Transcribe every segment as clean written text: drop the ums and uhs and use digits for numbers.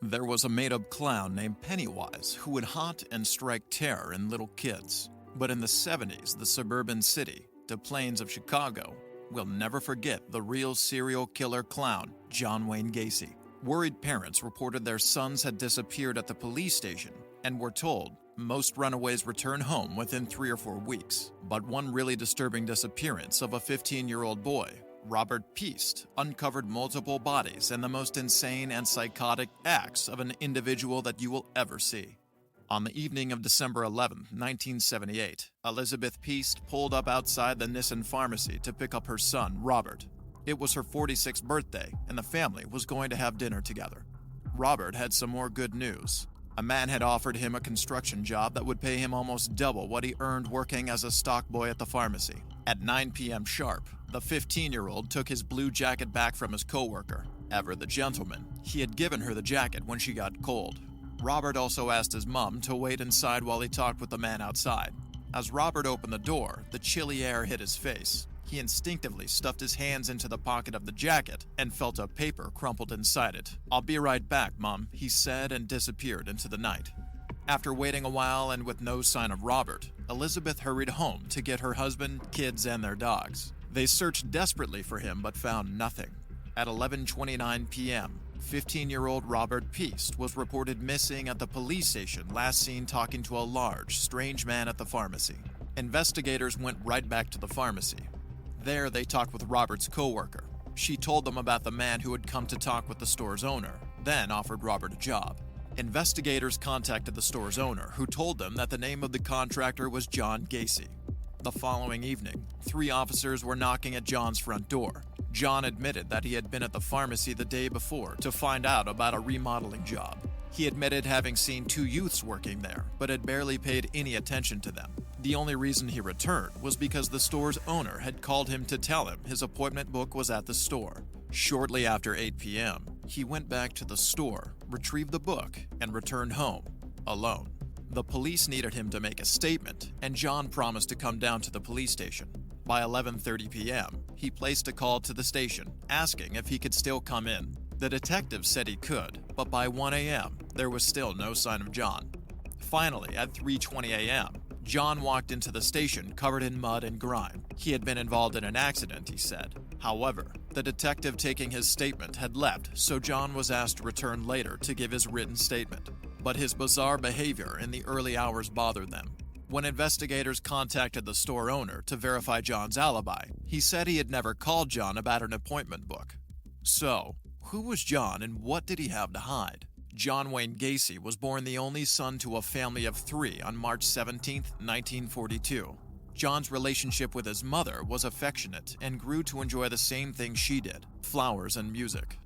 There was a made-up clown named Pennywise who would haunt and strike terror in little kids. But in the 70s, the suburban city, the plains of Chicago, will never forget the real serial killer clown, John Wayne Gacy. Worried parents reported their sons had disappeared at the police station and were told most runaways return home within 3 or 4 weeks. But one really disturbing disappearance of a 15-year-old boy, Robert Piest, uncovered multiple bodies and the most insane and psychotic acts of an individual that you will ever see. On the evening of December 11, 1978, Elizabeth Piest pulled up outside the Nissan pharmacy to pick up her son, Robert. It was her 46th birthday, and the family was going to have dinner together. Robert had some more good news. A man had offered him a construction job that would pay him almost double what he earned working as a stock boy at the pharmacy. At 9 p.m. sharp, the 15-year-old took his blue jacket back from his coworker, ever the gentleman. He had given her the jacket when she got cold. Robert also asked his mom to wait inside while he talked with the man outside. As Robert opened the door, the chilly air hit his face. He instinctively stuffed his hands into the pocket of the jacket and felt a paper crumpled inside it. "I'll be right back, Mom," he said, and disappeared into the night. After waiting a while and with no sign of Robert, Elizabeth hurried home to get her husband, kids, and their dogs. They searched desperately for him but found nothing. At 11:29 p.m., 15-year-old Robert Piest was reported missing at the police station, last seen talking to a large, strange man at the pharmacy. Investigators went right back to the pharmacy. There, they talked with Robert's coworker. She told them about the man who had come to talk with the store's owner, then offered Robert a job. Investigators contacted the store's owner, who told them that the name of the contractor was John Gacy. The following evening, 3 officers were knocking at John's front door. John admitted that he had been at the pharmacy the day before to find out about a remodeling job. He admitted having seen 2 youths working there, but had barely paid any attention to them. The only reason he returned was because the store's owner had called him to tell him his appointment book was at the store. Shortly after 8 p.m., he went back to the store, retrieved the book, and returned home, alone. The police needed him to make a statement, and John promised to come down to the police station. By 11:30 p.m., he placed a call to the station, asking if he could still come in. The detective said he could, but by 1 a.m., there was still no sign of John. Finally, at 3:20 a.m., John walked into the station covered in mud and grime. He had been involved in an accident, he said. However, the detective taking his statement had left, so John was asked to return later to give his written statement. But his bizarre behavior in the early hours bothered them. When investigators contacted the store owner to verify John's alibi, he said he had never called John about an appointment book. So, who was John and what did he have to hide? John Wayne Gacy was born the only son to a family of 3 on March 17, 1942. John's relationship with his mother was affectionate and grew to enjoy the same things she did, flowers and music.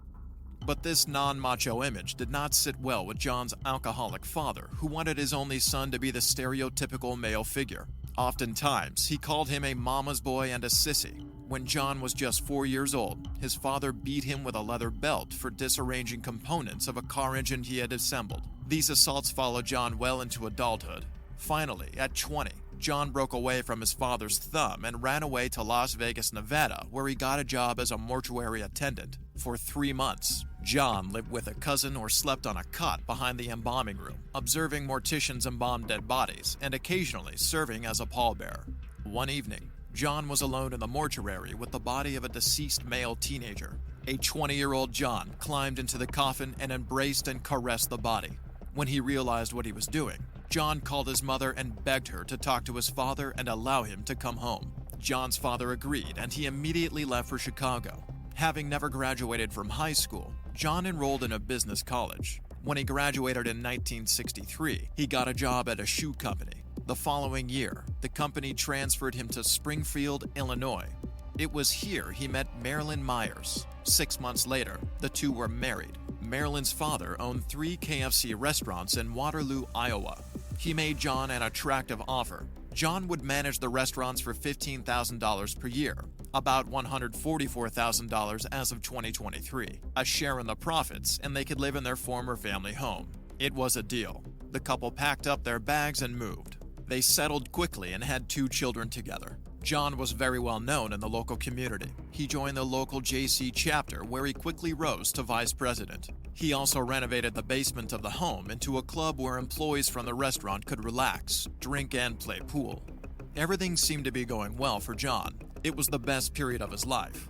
But this non-macho image did not sit well with John's alcoholic father, who wanted his only son to be the stereotypical male figure. Oftentimes, he called him a mama's boy and a sissy. When John was just 4 years old, his father beat him with a leather belt for disarranging components of a car engine he had assembled. These assaults followed John well into adulthood. Finally, at 20, John broke away from his father's thumb and ran away to Las Vegas, Nevada, where he got a job as a mortuary attendant. For 3 months, John lived with a cousin or slept on a cot behind the embalming room, observing morticians embalm dead bodies and occasionally serving as a pallbearer. One evening, John was alone in the mortuary with the body of a deceased male teenager. A 20-year-old John climbed into the coffin and embraced and caressed the body. When he realized what he was doing, John called his mother and begged her to talk to his father and allow him to come home. John's father agreed, and he immediately left for Chicago. Having never graduated from high school, John enrolled in a business college. When he graduated in 1963, he got a job at a shoe company. The following year, the company transferred him to Springfield, Illinois. It was here he met Marilyn Myers. 6 months later, the two were married. Marilyn's father owned 3 KFC restaurants in Waterloo, Iowa. He made John an attractive offer. John would manage the restaurants for $15,000 per year, about $144,000 as of 2023, a share in the profits, and they could live in their former family home. It was a deal. The couple packed up their bags and moved. They settled quickly and had 2 children together. John was very well known in the local community. He joined the local JC chapter, where he quickly rose to vice president. He also renovated the basement of the home into a club where employees from the restaurant could relax, drink, and play pool. Everything seemed to be going well for John. It was the best period of his life.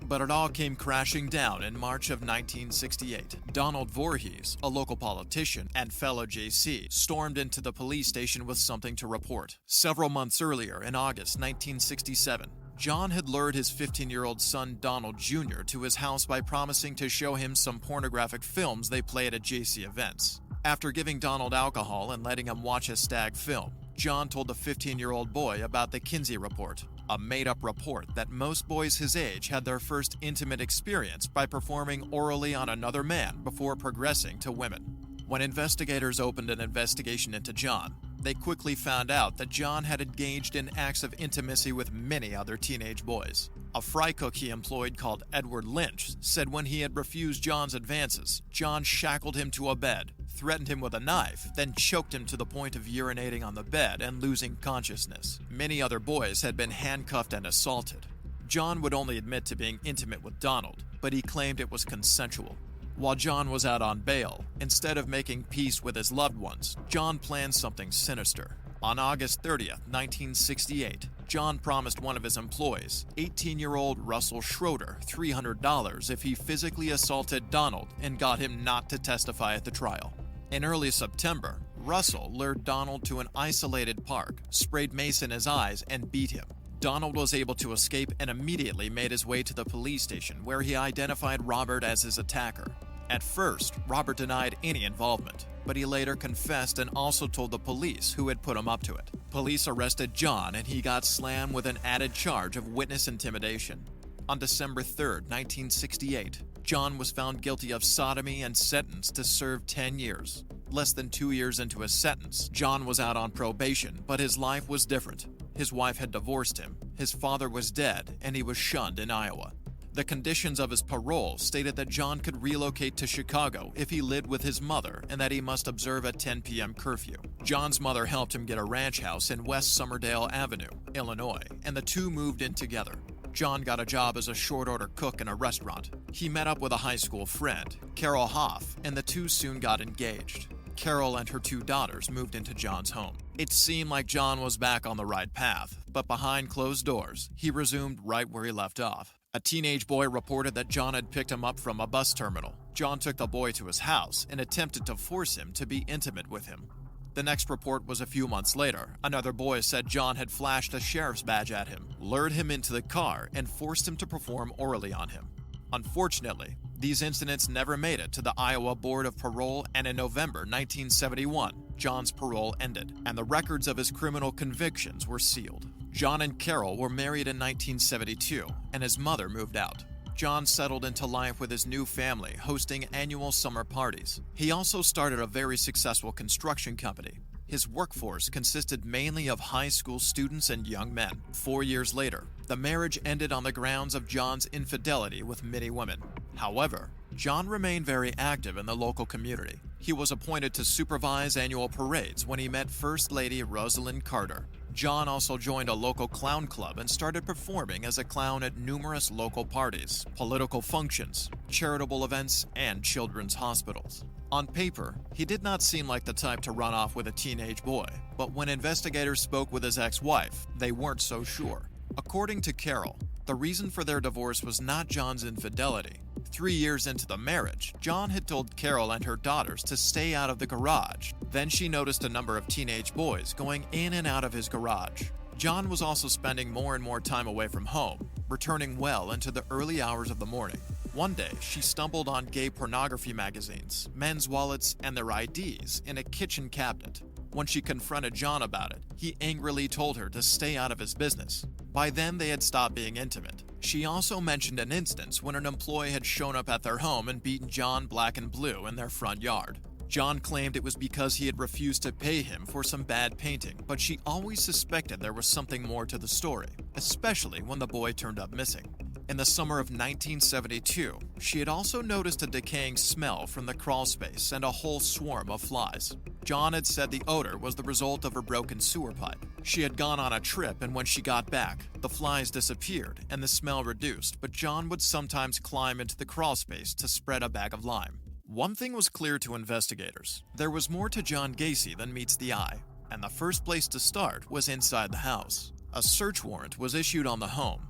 But it all came crashing down in March of 1968. Donald Voorhees, a local politician and fellow JC, stormed into the police station with something to report. Several months earlier, in August 1967, John had lured his 15-year-old son Donald Jr. to his house by promising to show him some pornographic films they played at JC events. After giving Donald alcohol and letting him watch a stag film, John told the 15-year-old boy about the Kinsey Report, a made-up report that most boys his age had their first intimate experience by performing orally on another man before progressing to women. When investigators opened an investigation into John, they quickly found out that John had engaged in acts of intimacy with many other teenage boys. A fry cook he employed called Edward Lynch said when he had refused John's advances, John shackled him to a bed, threatened him with a knife, then choked him to the point of urinating on the bed and losing consciousness. Many other boys had been handcuffed and assaulted. John would only admit to being intimate with Donald, but he claimed it was consensual. While John was out on bail, instead of making peace with his loved ones, John planned something sinister. On August 30th, 1968, John promised one of his employees, 18-year-old Russell Schroeder, $300 if he physically assaulted Donald and got him not to testify at the trial. In early September, Russell lured Donald to an isolated park, sprayed mace in his eyes, and beat him. Donald was able to escape and immediately made his way to the police station, where he identified Robert as his attacker. At first, Robert denied any involvement, but he later confessed and also told the police who had put him up to it. Police arrested John and he got slammed with an added charge of witness intimidation. On December 3, 1968, John was found guilty of sodomy and sentenced to serve 10 years. Less than 2 years into his sentence, John was out on probation, but his life was different. His wife had divorced him, his father was dead, and he was shunned in Iowa. The conditions of his parole stated that John could relocate to Chicago if he lived with his mother and that he must observe a 10 p.m. curfew. John's mother helped him get a ranch house in West Somerdale Avenue, Illinois, and the two moved in together. John got a job as a short-order cook in a restaurant. He met up with a high school friend, Carol Hoff, and the two soon got engaged. Carol and her 2 daughters moved into John's home. It seemed like John was back on the right path, but behind closed doors, he resumed right where he left off. A teenage boy reported that John had picked him up from a bus terminal. John took the boy to his house and attempted to force him to be intimate with him. The next report was a few months later. Another boy said John had flashed a sheriff's badge at him, lured him into the car, and forced him to perform orally on him. Unfortunately, these incidents never made it to the Iowa Board of Parole, and in November 1971, John's parole ended, and the records of his criminal convictions were sealed. John and Carol were married in 1972, and his mother moved out. John settled into life with his new family, hosting annual summer parties. He also started a very successful construction company. His workforce consisted mainly of high school students and young men. 4 years later, the marriage ended on the grounds of John's infidelity with many women. However, John remained very active in the local community. He was appointed to supervise annual parades when he met First Lady Rosalind Carter. John also joined a local clown club and started performing as a clown at numerous local parties, political functions, charitable events, and children's hospitals. On paper, he did not seem like the type to run off with a teenage boy, but when investigators spoke with his ex-wife, they weren't so sure. According to Carol, the reason for their divorce was not John's infidelity. 3 years into the marriage, John had told Carol and her daughters to stay out of the garage. Then she noticed a number of teenage boys going in and out of his garage. John was also spending more and more time away from home, returning well into the early hours of the morning. One day, she stumbled on gay pornography magazines, men's wallets, and their IDs in a kitchen cabinet. When she confronted John about it, he angrily told her to stay out of his business. By then, they had stopped being intimate. She also mentioned an instance when an employee had shown up at their home and beaten John black and blue in their front yard. John claimed it was because he had refused to pay him for some bad painting, but she always suspected there was something more to the story, especially when the boy turned up missing. In the summer of 1972, she had also noticed a decaying smell from the crawlspace and a whole swarm of flies. John had said the odor was the result of her broken sewer pipe. She had gone on a trip, and when she got back, the flies disappeared and the smell reduced, but John would sometimes climb into the crawlspace to spread a bag of lime. One thing was clear to investigators. There was more to John Gacy than meets the eye, and the first place to start was inside the house. A search warrant was issued on the home.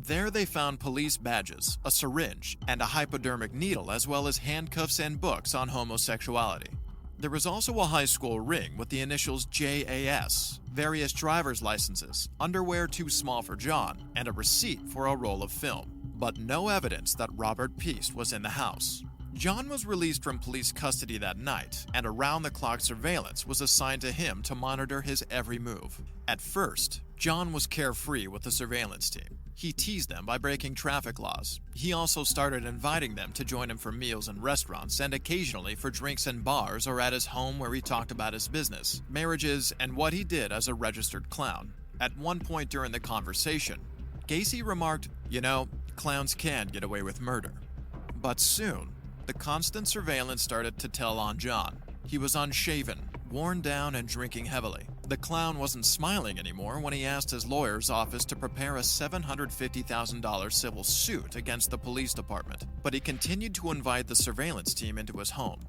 There they found police badges, a syringe, and a hypodermic needle, as well as handcuffs and books on homosexuality. There was also a high school ring with the initials JAS, various driver's licenses, underwear too small for John, and a receipt for a roll of film, but no evidence that Robert Piest was in the house. John was released from police custody that night, and around-the-clock surveillance was assigned to him to monitor his every move. At first, John was carefree with the surveillance team. He teased them by breaking traffic laws. He also started inviting them to join him for meals in restaurants and occasionally for drinks in bars or at his home, where he talked about his business, marriages, and what he did as a registered clown. At one point during the conversation, Gacy remarked, "Clowns can get away with murder." But soon, the constant surveillance started to tell on John. He was unshaven, worn down, and drinking heavily. The clown wasn't smiling anymore when he asked his lawyer's office to prepare a $750,000 civil suit against the police department, but he continued to invite the surveillance team into his home.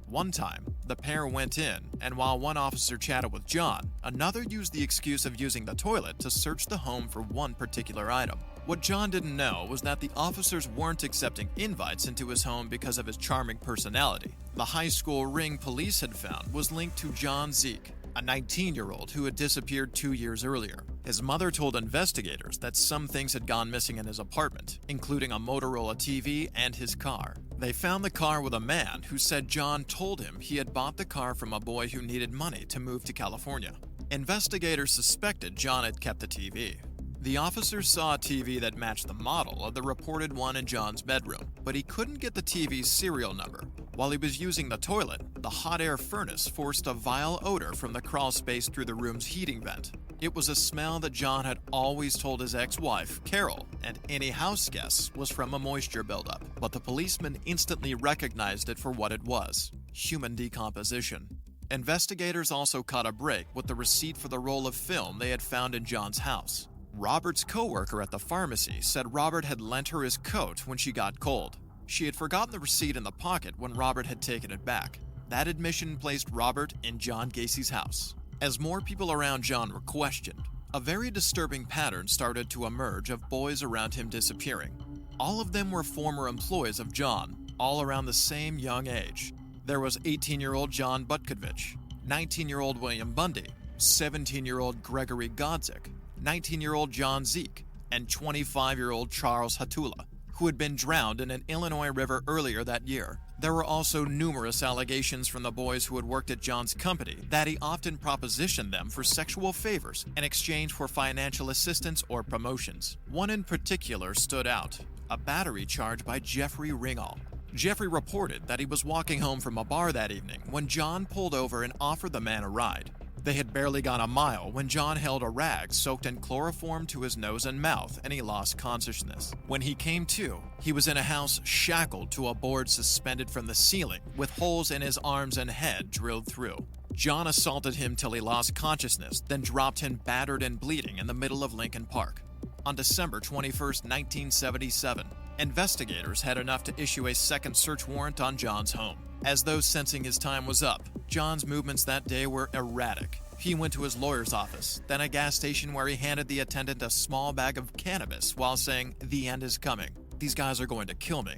One time, the pair went in, and while one officer chatted with John, another used the excuse of using the toilet to search the home for one particular item. What John didn't know was that the officers weren't accepting invites into his home because of his charming personality. The high school ring police had found was linked to John Zeke, a 19-year-old who had disappeared 2 years earlier. His mother told investigators that some things had gone missing in his apartment, including a Motorola TV and his car. They found the car with a man who said John told him he had bought the car from a boy who needed money to move to California. Investigators suspected John had kept the TV. The officers saw a TV that matched the model of the reported one in John's bedroom, but he couldn't get the TV's serial number. While he was using the toilet, the hot air furnace forced a vile odor from the crawl space through the room's heating vent. It was a smell that John had always told his ex-wife, Carol, and any house guests was from a moisture buildup. But the policeman instantly recognized it for what it was: human decomposition. Investigators also caught a break with the receipt for the roll of film they had found in John's house. Robert's co-worker at the pharmacy said Robert had lent her his coat when she got cold. She had forgotten the receipt in the pocket when Robert had taken it back. That admission placed Robert in John Gacy's house. As more people around John were questioned, a very disturbing pattern started to emerge of boys around him disappearing. All of them were former employees of John, all around the same young age. There was 18-year-old John Butkovich, 19-year-old William Bundy, 17-year-old Gregory Godzik, 19-year-old John Zeke, and 25-year-old Charles Hatula, who had been drowned in an Illinois river earlier that year. There were also numerous allegations from the boys who had worked at John's company that he often propositioned them for sexual favors in exchange for financial assistance or promotions. One in particular stood out: a battery charge by Jeffrey Ringall. Jeffrey reported that he was walking home from a bar that evening when John pulled over and offered the man a ride. They had barely gone a mile when John held a rag soaked in chloroform to his nose and mouth, and he lost consciousness. When he came to, he was in a house shackled to a board suspended from the ceiling, with holes in his arms and head drilled through. John assaulted him till he lost consciousness, then dropped him battered and bleeding in the middle of Lincoln Park. On December 21, 1977, investigators had enough to issue a second search warrant on John's home. As though sensing his time was up, John's movements that day were erratic. He went to his lawyer's office, then a gas station where he handed the attendant a small bag of cannabis while saying, "The end is coming. These guys are going to kill me."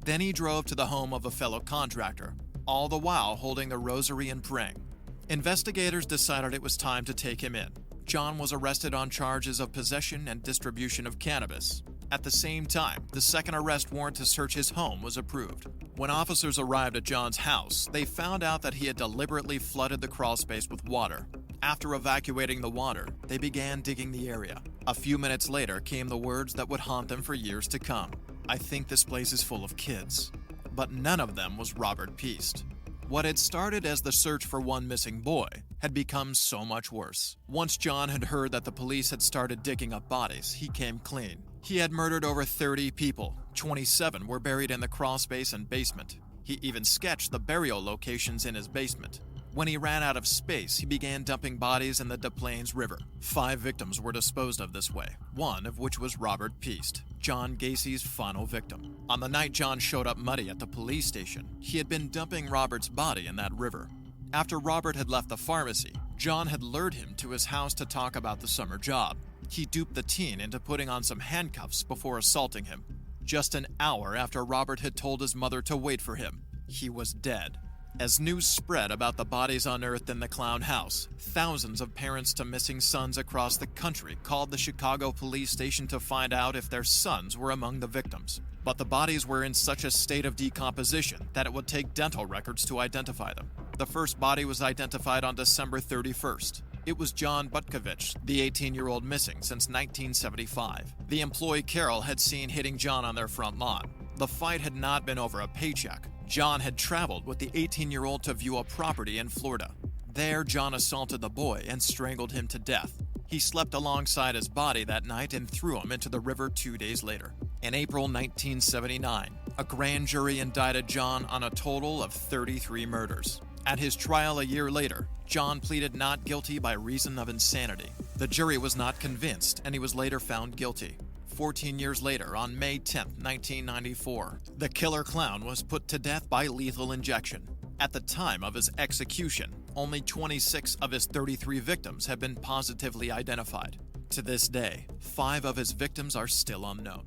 Then he drove to the home of a fellow contractor, all the while holding the rosary and praying. Investigators decided it was time to take him in. John was arrested on charges of possession and distribution of cannabis. At the same time, the second arrest warrant to search his home was approved. When officers arrived at John's house, they found out that he had deliberately flooded the crawlspace with water. After evacuating the water, they began digging the area. A few minutes later came the words that would haunt them for years to come: "I think this place is full of kids." But none of them was Robert Piest. What had started as the search for one missing boy had become so much worse. Once John had heard that the police had started digging up bodies, he came clean. He had murdered over 30 people. 27 were buried in the crawlspace and basement. He even sketched the burial locations in his basement. When he ran out of space, he began dumping bodies in the Des Plaines River. 5 victims were disposed of this way, one of which was Robert Piest, John Gacy's final victim. On the night John showed up muddy at the police station, he had been dumping Robert's body in that river. After Robert had left the pharmacy, John had lured him to his house to talk about the summer job. He duped the teen into putting on some handcuffs before assaulting him. Just an hour after Robert had told his mother to wait for him, he was dead. As news spread about the bodies unearthed in the Clown House, thousands of parents to missing sons across the country called the Chicago police station to find out if their sons were among the victims. But the bodies were in such a state of decomposition that it would take dental records to identify them. The first body was identified on December 31st. It was John Butkovich, the 18-year-old missing since 1975. The employee Carol had seen hitting John on their front lawn. The fight had not been over a paycheck. John had traveled with the 18-year-old to view a property in Florida. There, John assaulted the boy and strangled him to death. He slept alongside his body that night and threw him into the river 2 days later. In April 1979, a grand jury indicted John on a total of 33 murders. At his trial a year later, John pleaded not guilty by reason of insanity. The jury was not convinced, and he was later found guilty. 14 years later, on May 10, 1994, the killer clown was put to death by lethal injection. At the time of his execution, only 26 of his 33 victims have been positively identified. To this day, 5 of his victims are still unknown.